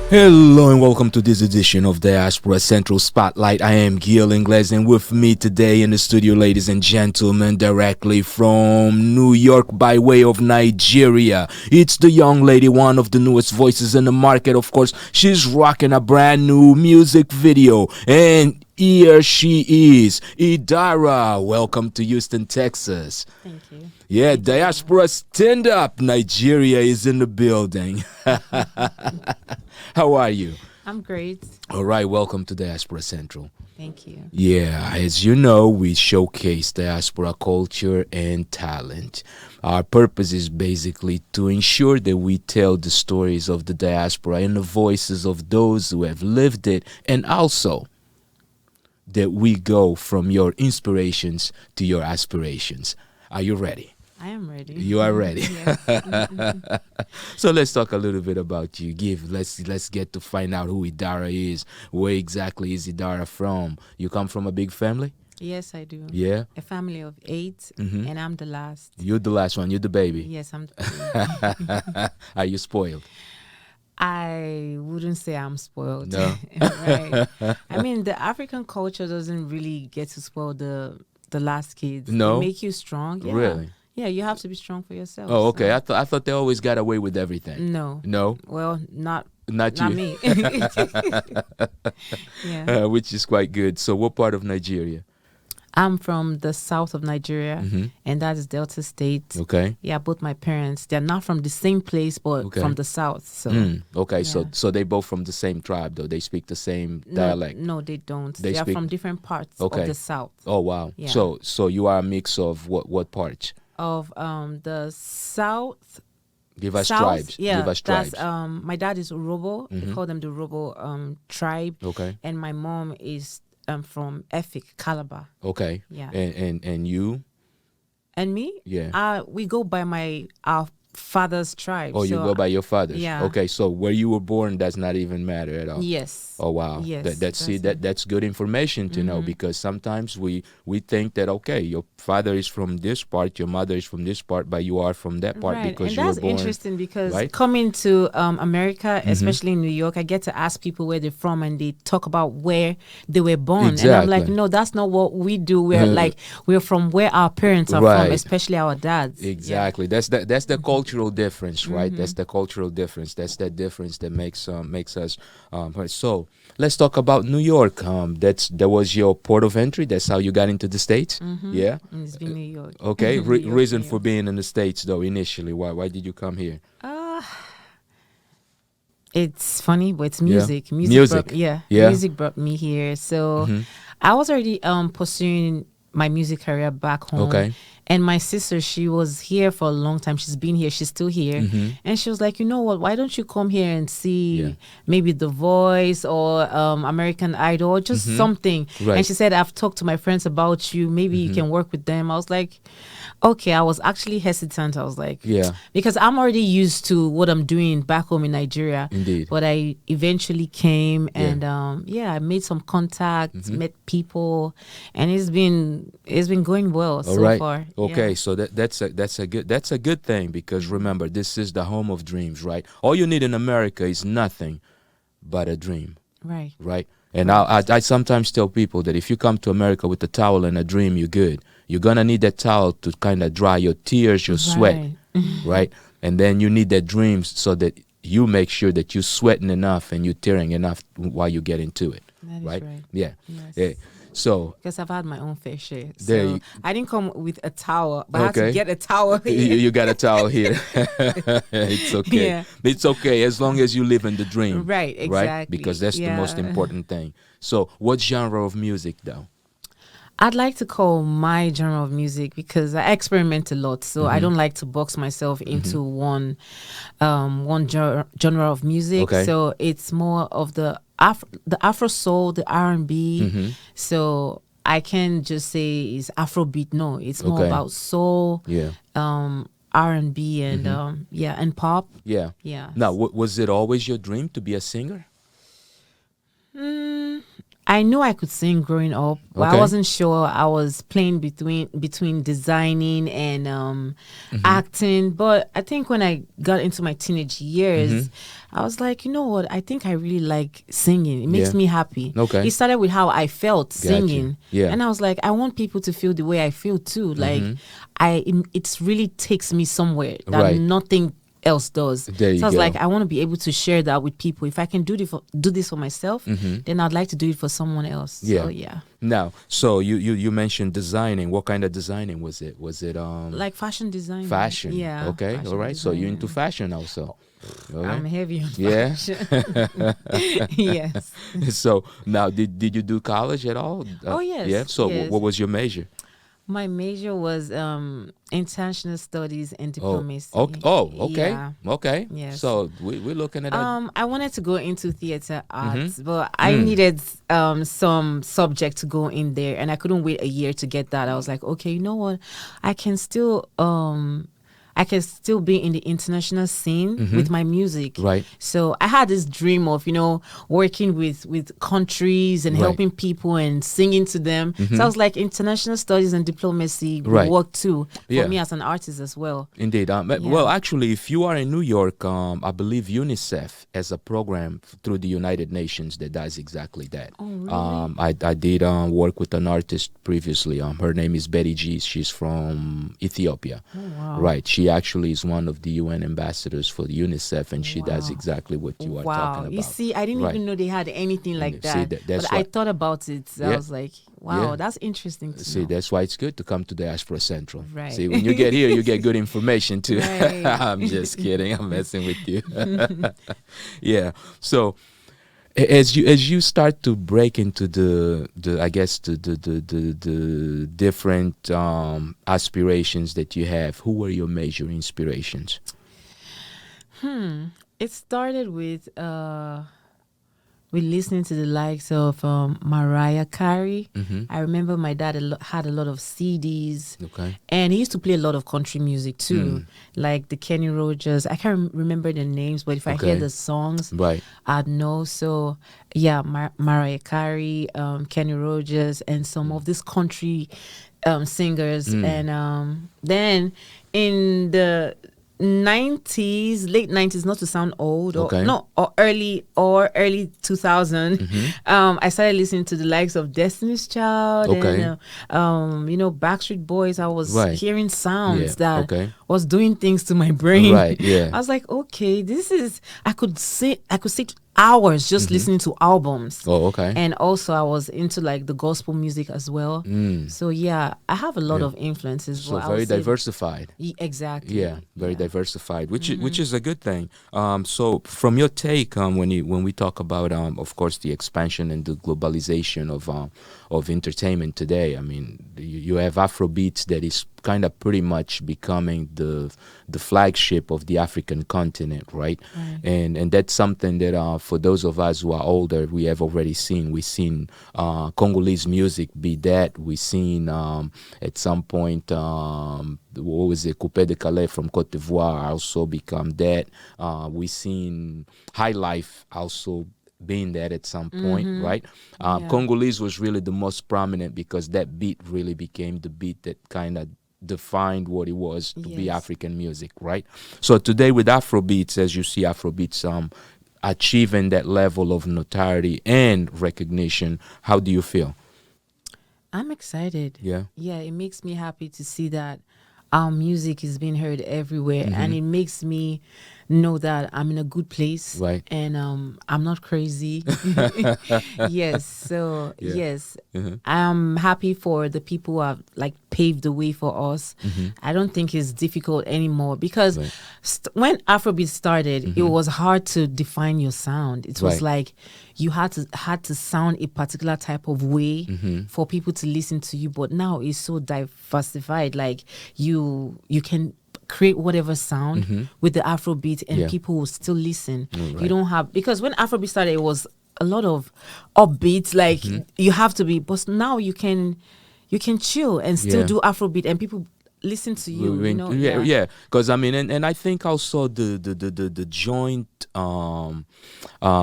Hello and welcome to this edition of Diaspora Central Spotlight. I am Gil Ingles, and with me today in the studio, ladies and gentlemen, directly from New York by way of Nigeria, it's the young lady, one of the newest voices in the market. Of course, she's rocking a brand new music video, and here she is, Idara. Welcome to Houston, Texas. Thank you. Yeah, Thank Diaspora Stand Up. Nigeria is in the building. How are you? I'm great. All right, welcome to Diaspora Central. Thank you. Yeah, as you know, we showcase diaspora culture and talent. Our purpose is basically to ensure that we tell the stories of the diaspora and the voices of those who have lived it, and also that we go from your inspirations to your aspirations. Are you ready? I am ready. You are ready. Yes. So let's talk a little bit about you. Let's get to find out who Idara is. Where exactly is Idara from? You come from a big family? Yes, I do. Yeah. A family of 8, Mhm. and I'm the last. You're the last one. You're the baby. Yes, I'm the baby. Are you spoiled? I wouldn't say I'm spoiled. No. Right. I mean, the African culture doesn't really get to spoil the last kids. No? They make you strong. Yeah. Really? Yeah, you have to be strong for yourself. Oh, okay. so- I thought they always got away with everything. No. No, Well, not not you. me. Yeah. Which is quite good. So, what part of Nigeria? I'm from the south of Nigeria, Mhm. and that is Delta State. Okay. Yeah, both my parents, they're not from the same place, but Okay. from the south. So Okay. Yeah. So they both from the same tribe, though. They speak the same no, dialect. no, they don't. They They are speak- from different parts Okay. of the south. Oh wow. Yeah. So you are a mix of what parts? Of the south. Give us South, tribes. yeah. Give us tribes. That's my dad is Urobo. They Mhm. call them the Urobo tribe, Okay. and my mom is from Efik, Calabar. Okay. Yeah. And you? And me, Yeah. we go by our father's tribe. Oh, you so, go by your father's. yeah. Okay. So where you were born does not even matter at all. Yes. Oh wow. Yes, That's it. that's good information to know, Mhm. because sometimes we think that okay, your father is from this part, your mother is from this part, but you are from that part Right, because and you were that's born. interesting because right? coming to America, Mhm. especially in New York, I get to ask people where they're from, and they talk about where they were born, and I'm like, Exactly. no, that's not what we do. We're like, we're from where our parents are Right. from, especially our dads. Yeah. Exactly. That's the cultural difference, right? That's the cultural difference. That's that difference that makes us. So let's talk about New York. That was your port of entry. That's how you got into the States. Mhm. Yeah. And it's been New York. Okay. New York, Reason New for York. being in the States though initially. Why did you come here? It's funny, but it's Yeah. music. Music. Yeah. Yeah. Music brought me here. So Mhm. I was already pursuing my music career back home. Okay. And my sister, she was here for a long time. She's been here. She's still here. Mhm. And she was like, you know what? Why don't you come here and see Yeah. maybe The Voice or American Idol or just something? Right. And she said, I've talked to my friends about you. Maybe you can work with them. I was like, okay. I was actually hesitant. I was like, Yeah. because I'm already used to what I'm doing back home in Nigeria. Indeed. But I eventually came Yeah. and I made some contacts, met people, and it's been going well All so right. far. Okay, Yeah. so that's a good thing, because remember, this is the home of dreams, right? All you need in America is nothing but a dream, Right. right? And I sometimes tell people that if you come to America with a towel and a dream, you're good. You're gonna need that towel to kind of dry your tears, your sweat, Right. right? And then you need that dream so that you make sure that you're sweating enough and you're tearing enough while you get into it, That is right? right. Yeah. Yes. Yeah. So Because I've had my own fair share. There So you- I didn't come with a towel, but I had Okay. to get a towel. you got a towel here. It's okay. Yeah. It's okay as long as you live in the dream. Right, Right? exactly. Because that's the most Yeah. important thing. So, what genre of music though? I'd like to call my genre of music because I experiment a lot. So I don't like to box myself into one genre of music. Okay. So it's more of the Afro soul, the R&B. So I can just say it's Afrobeat. No, it's more Okay. about soul, Yeah. R&B, and and pop. Yeah. Yeah. Now, was it always your dream to be a singer? I knew I could sing growing up, but I wasn't sure I was playing between designing and acting. But I think when I got into my teenage years, I was like, you know what? I think I really like singing. It makes me happy. Okay. It started with how I felt singing. Yeah. And I was like, I want people to feel the way I feel too. Like it really takes me somewhere that nothing else does. There you so I was go. like, I want to be able to share that with people. If I can do this for myself, then I'd like to do it for someone else. Yeah. So yeah. Now, so you mentioned designing. What kind of designing was it? Was it like fashion design? Fashion. Yeah. Okay. Fashion All right. design. So you're into fashion also. Okay. I'm heavy on Yeah. fashion. Yes. So now, did you do college at all? Oh yes. Yeah. So yes. what was your major? My major was international studies and diplomacy. Okay. Yeah. Okay. Yes. So we're looking at that. I wanted to go into theater arts, but I needed some subject to go in there, and I couldn't wait a year to get that. I was like, okay, you know what? I can still be in the international scene with my music. Right. So I had this dream of, working with countries and helping people and singing to them. So I was like, international studies and diplomacy will work too for me as an artist as well. Indeed. Well, actually, if you are in New York, I believe UNICEF has a program through the United Nations that does exactly that. Oh, really? I did work with an artist previously. Her name is Betty G. She's from Ethiopia. Oh, wow. Right. She actually is one of the UN ambassadors for the UNICEF, and she does exactly what you are talking about. You see, I didn't even know they had anything like that. See, that's but I thought about it. So I was like, wow, that's interesting to know. That's why it's good to come to the Diaspora Central. Right. See, when you get here, you get good information too. Right. I'm just kidding. I'm messing with you. Yeah. So as you start to break into the different aspirations that you have, who were your major inspirations? It started with listening to the likes of Mariah Carey. I remember my dad had a lot of CDs. Okay. And he used to play a lot of country music too, like the Kenny Rogers. I can't remember the names, but if I hear the songs, I'd know. So yeah, Mariah Carey, Kenny Rogers, and some of these country singers. And then in the late 90s, not to sound old, or early 2000, I started listening to the likes of Destiny's Child and Backstreet Boys. I was hearing sounds that was doing things to my brain. Right. Yeah. I was like, okay, I could sit hours just listening to albums. Oh, okay. And also I was into like the gospel music as well. So yeah, I have a lot of influences. So very diversified. Exactly. Yeah, very diversified, which is a good thing. So from your take, when we talk about of course the expansion and the globalization of entertainment today, I mean you have Afrobeats that is kind of pretty much becoming the flagship of the African continent, right? And that's something that for those of us who are older, we have already seen. We've seen Congolese music be that. We've seen at some point, what was it, Coupé de Calais from Côte d'Ivoire also become that. We've seen High Life also being that at some point, right? Congolese was really the most prominent because that beat really became the beat that kind of defined what it was to be African music, right? So today with Afrobeats, as you see Afrobeats achieving that level of notoriety and recognition, how do you feel? I'm excited. Yeah, it makes me happy to see that our music is being heard everywhere, and it makes me know that I'm in a good place, right? And I'm not crazy. Yes, I'm happy for the people who have like paved the way for us. I don't think it's difficult anymore because when Afrobeat started, it was hard to define your sound. It was like you had to sound a particular type of way for people to listen to you. But now it's so diversified. Like you can create whatever sound with the Afrobeat and people will still listen. You don't have, because when Afrobeat started, it was a lot of upbeats, like you have to be, but now you can chill and still do Afrobeat and people listen to you. Because I mean, and I think also the joint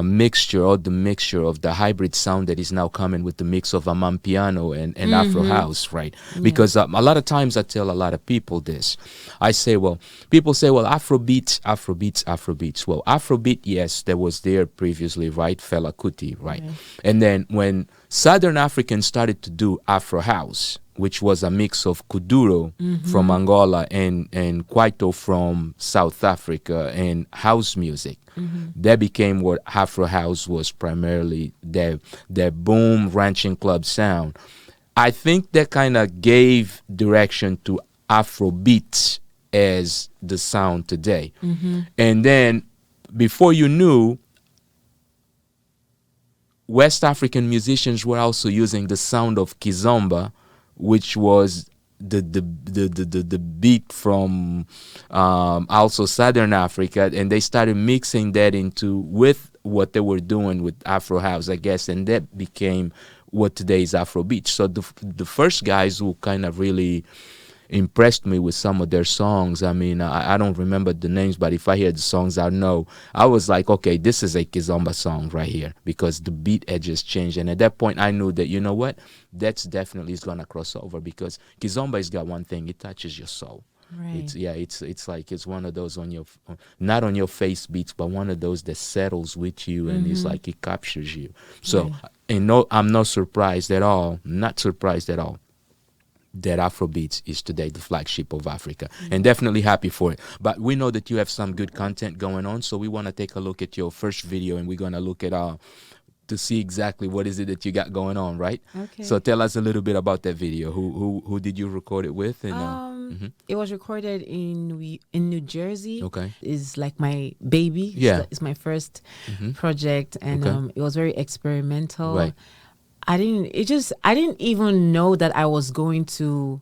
mixture, or the mixture of the hybrid sound that is now coming with the mix of Amapiano and Afro house, right? Yeah. Because a lot of times I tell a lot of people this. I say, well, people say, well, Afrobeats. Well, Afrobeat, yes, that was there previously, right? Fela Kuti, right? And then when Southern Africans started to do Afro house, which was a mix of Kuduro from Angola and Kwaito from South Africa and house music. That became what Afro house was primarily, their boom ranching club sound. I think that kind of gave direction to Afrobeats as the sound today. And then before you knew, West African musicians were also using the sound of kizomba, which was the beat from also Southern Africa, and they started mixing that into with what they were doing with Afro house, I guess, and that became what today is Afrobeat. So the first guys who kind of really impressed me with some of their songs. I mean, I don't remember the names, but if I hear the songs, I know. I was like, okay, this is a kizomba song right here, because the beat edges changed. And at that point, I knew that, you know what, that's definitely is going to cross over, because kizomba has got one thing, it touches your soul. Right. It's like it's one of those on your, not on your face beats, but one of those that settles with you, and it's like it captures you. So, and no, I'm not surprised at all, not surprised at all, that Afrobeats is today the flagship of Africa, and definitely happy for it. But we know that you have some good content going on, so we want to take a look at your first video, and we're going to look at to see exactly what is it that you got going on, right? Okay. So tell us a little bit about that video. Who did you record it with? And it was recorded in New Jersey. Okay. It's like my baby. Yeah. It's my first project, and it was very experimental. Right. I didn't even know that I was going to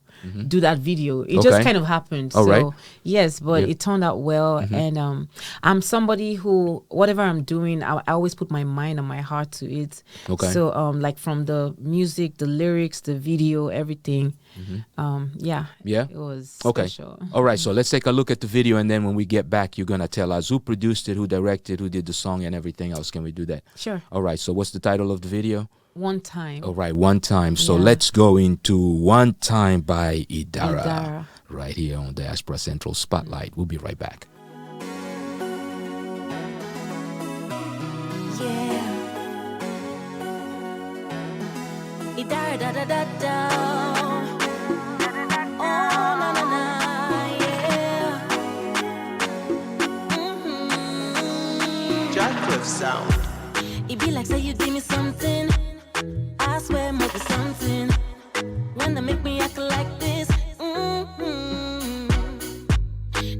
do that video. It just kind of happened. All so right. yes, but it turned out well. And I'm somebody who, whatever I'm doing, I always put my mind and my heart to it. Okay. So like from the music, the lyrics, the video, everything. Yeah. It was special. All right, so let's take a look at the video, and then when we get back, you're gonna tell us who produced it, who directed, who did the song, and everything else. Can we do that? Sure. All right, so what's the title of the video? One Time. All right, One Time. So let's go into One Time by Idara. Right here on Diaspora Central Spotlight. We'll be right back. Idara da da da da. Oh na na na, yeah. Jackcliff sound. It be like say you give me something. I swear more than something. When they make me act like this,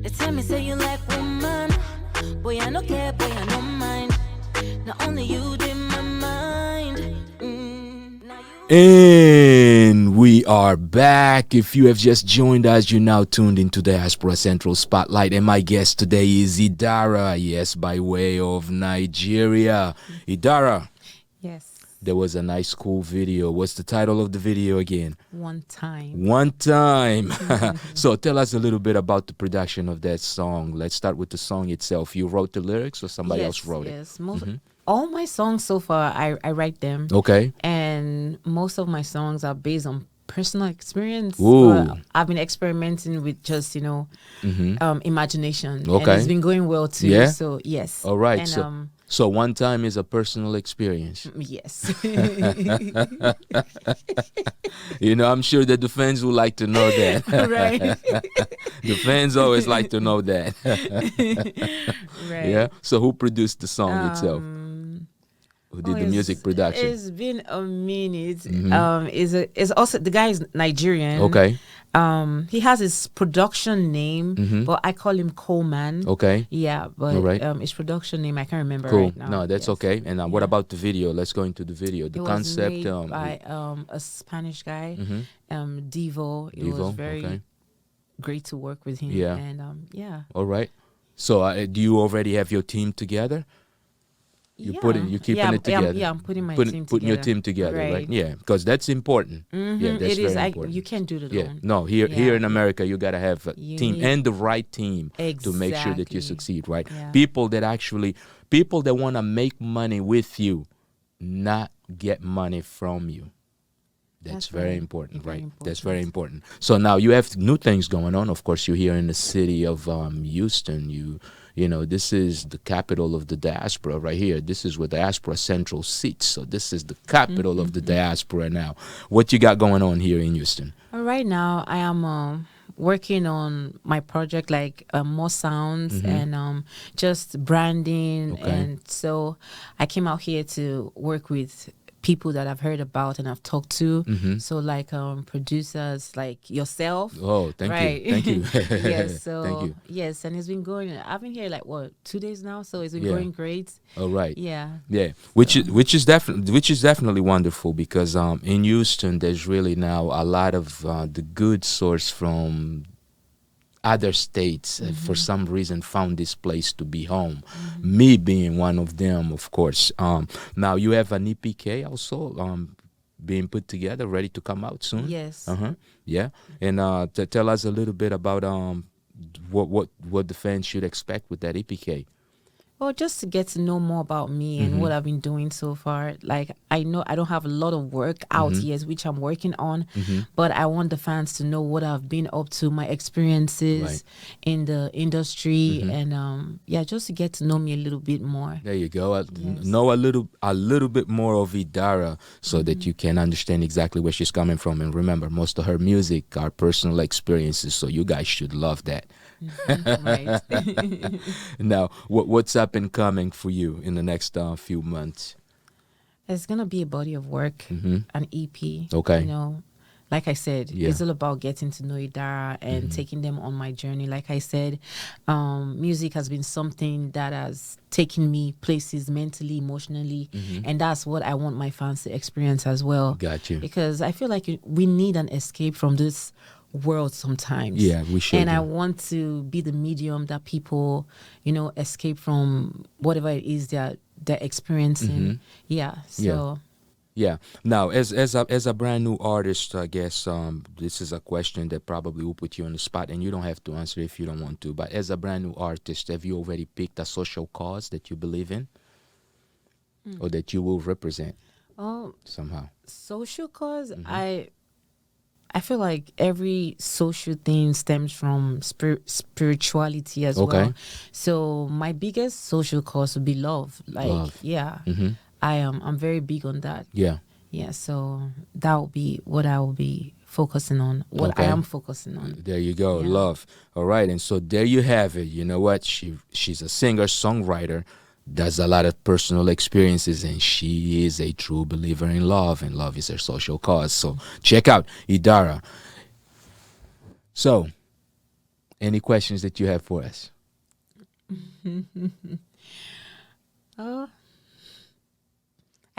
they tell me say you like woman. Boy I no care, boy I no mind. Not only you in my mind. And we are back. If you have just joined us, you're now tuned into Diaspora Central Spotlight, and my guest today is Idara, yes, by way of Nigeria. Idara. Yes. There was a nice, cool video. What's the title of the video again? One Time. One Time. So tell us a little bit about the production of that song. Let's start with the song itself. You wrote the lyrics, or somebody else wrote it? Yes, all my songs so far, I write them. Okay. And most of my songs are based on personal experience. I've been experimenting with just, imagination. Okay. And it's been going well too. Yeah? So, yes. All right. And, so One Time is a personal experience. Yes. I'm sure that the fans would like to know that. Right. The fans always like to know that. Right. Yeah. So who produced the song itself? Who did the music production? It's been a minute. Is also the guy is Nigerian. Okay. He has his production name, but I call him Coleman. Okay. Yeah, but his production name I can't remember right now. No, that's okay. And what about the video? Let's go into the video. The concept was made by a Spanish guy, Devo. It was very great to work with him. Yeah. And All right. So do you already have your team together? Yeah. You're keeping it together. I'm putting my team together. Putting your team together, right? Yeah, because that's important. Yeah, that's very important. You can't do it alone. No, here in America, you gotta have a team and the right team to make sure that you succeed, right? Yeah. People that want to make money with you, not get money from you. That's very important, right? That's very important. So now you have new things going on. Of course, you're here in the city of Houston. You know, this is the capital of the diaspora right here. This is where Diaspora Central sits. So this is the capital of the diaspora now. What you got going on here in Houston? Right now, I am working on my project, like more sounds and just branding. And so I came out here to work with people that I've heard about and I've talked to. So like producers like yourself. Oh, thank you. Thank you. Yes, so thank you. Yes, and it's been going. I've been here like 2 days now, so it's been going great. Oh, right. Yeah. Yeah. Which is definitely wonderful because in Houston there's really now a lot of the good source from other states for some reason found this place to be home, me being one of them, of course. Now you have an EPK also being put together, ready to come out soon. Yes. Yeah. And to tell us a little bit about what the fans should expect with that EPK. Well, just to get to know more about me and what I've been doing so far. Like, I know I don't have a lot of work out yet, which I'm working on, but I want the fans to know what I've been up to, my experiences in the industry, and just to get to know me a little bit more. There you go. Know a little bit more of Idara so that you can understand exactly where she's coming from. And remember, most of her music are personal experiences, so you guys should love that. Right. Now, what's up and coming for you in the next few months? It's gonna be a body of work, an EP. Okay. You know, like I said, it's all about getting to know Idara and taking them on my journey. Like I said, music has been something that has taken me places mentally, emotionally, and that's what I want my fans to experience as well. Got you. Because I feel like we need an escape from this world sometimes. Yeah, we should. And I want to be the medium that people, escape from whatever it is they're experiencing. Yeah. So. Yeah. Now, as a brand new artist, I guess this is a question that probably will put you on the spot, and you don't have to answer if you don't want to. But as a brand new artist, have you already picked a social cause that you believe in, or that you will represent? Somehow. Social cause, I feel like every social thing stems from spirituality as well. So my biggest social cause would be love. Love. Yeah. I'm very big on that. Yeah. So that will be what I will be focusing on. What I am focusing on. There you go. Yeah. Love. All right. And so there you have it. You know what? She's a singer-songwriter. Does a lot of personal experiences, and she is a true believer in love, and love is her social cause. So check out Idara. So, any questions that you have for us? I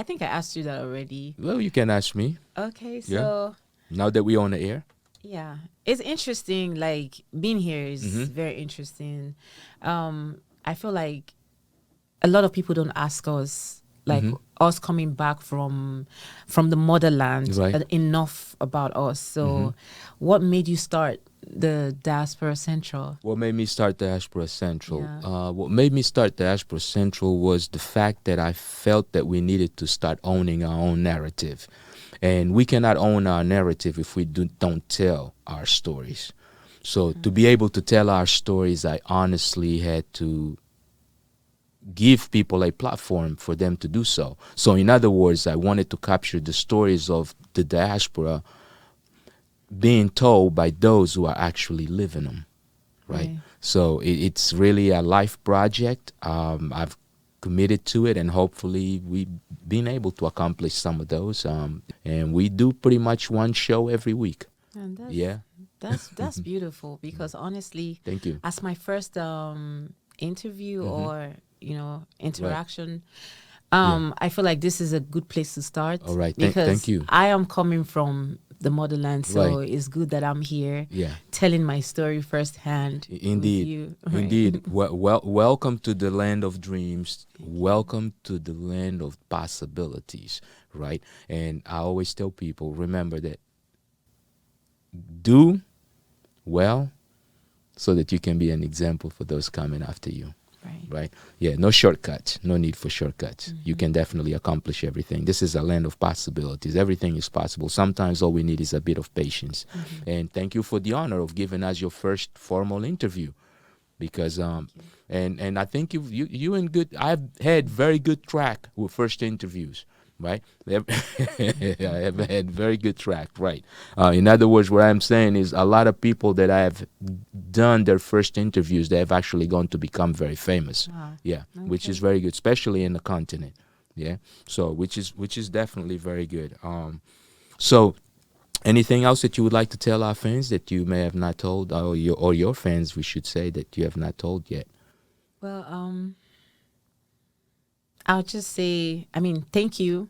think I asked you that already. Well, you can ask me. Okay, so now that we're on the air. Yeah, it's interesting. Like, being here is very interesting. I feel like a lot of people don't ask us, like us coming back from the motherland, enough about us. So what made you start the Diaspora Central? What made me start Diaspora Central? What made me start Diaspora Central was the fact that I felt that we needed to start owning our own narrative. And we cannot own our narrative if we don't tell our stories. So to be able to tell our stories, I honestly had to give people a platform for them to do so. So in other words, I wanted to capture the stories of the diaspora being told by those who are actually living them, right? So it's really a life project. I've committed to it, and hopefully we've been able to accomplish some of those. And we do pretty much one show every week. And that's beautiful, because honestly, thank you. As my first interview or interaction, I feel like this is a good place to start. All right, because thank you. I am coming from the motherland. So it's good that I'm here, telling my story firsthand. Indeed, with you, indeed. Welcome to the land of dreams. Welcome to the land of possibilities, right? And I always tell people, remember that. Do well so that you can be an example for those coming after you. Right? Yeah, no shortcuts. No need for shortcuts. You can definitely accomplish everything. This is a land of possibilities. Everything is possible. Sometimes all we need is a bit of patience. And thank you for the honor of giving us your first formal interview. Because and I think you in good. I've had very good track with first interviews. Right, I have had very good track. Right. In other words, what I'm saying is a lot of people that I have done their first interviews, they have actually gone to become very famous. Wow. Yeah, okay. Which is very good, especially in the continent. Yeah, so which is definitely very good. So anything else that you would like to tell our fans that you may have not told, or your fans, we should say, that you have not told yet? Well, I'll just say, thank you.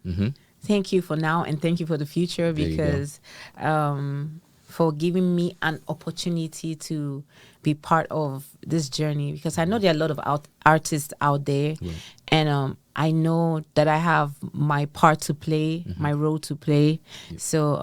Thank you for now, and thank you for the future, because for giving me an opportunity to be part of this journey, because I know there are a lot of artists out there, and I know that I have my part to play, my role to play. So,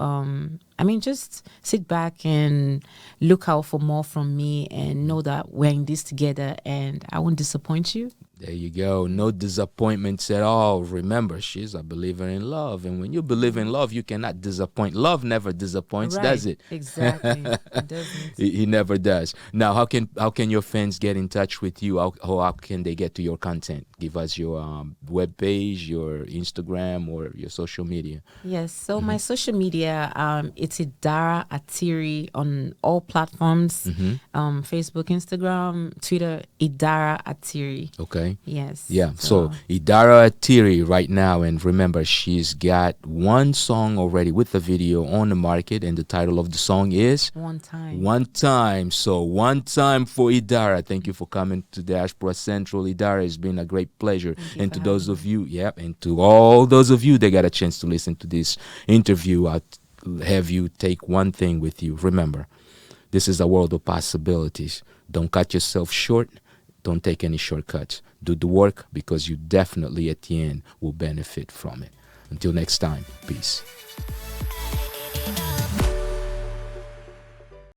just sit back and look out for more from me, and know that we're in this together, and I won't disappoint you. There you go. No disappointments at all. Remember, she's a believer in love. And when you believe in love, you cannot disappoint. Love never disappoints, does it? Exactly. It doesn't. He never does. Now, how can your fans get in touch with you? How can they get to your content? Give us your webpage, your Instagram, or your social media. Yes. So my social media, it's Idara Atiri on all platforms. Facebook, Instagram, Twitter, Idara Atiri. Okay. Yes. Yeah. So Idara Atiri right now, and remember, she's got one song already with a video on the market, and the title of the song is One Time. One Time. So one time for Idara. Thank you for coming to Diaspora Central. Idara, it's been a great pleasure. And to those of you, and to all those of you that got a chance to listen to this interview, I'll have you take one thing with you. Remember, this is a world of possibilities. Don't cut yourself short. Don't take any shortcuts. Do the work, because you definitely at the end will benefit from it. Until next time, peace.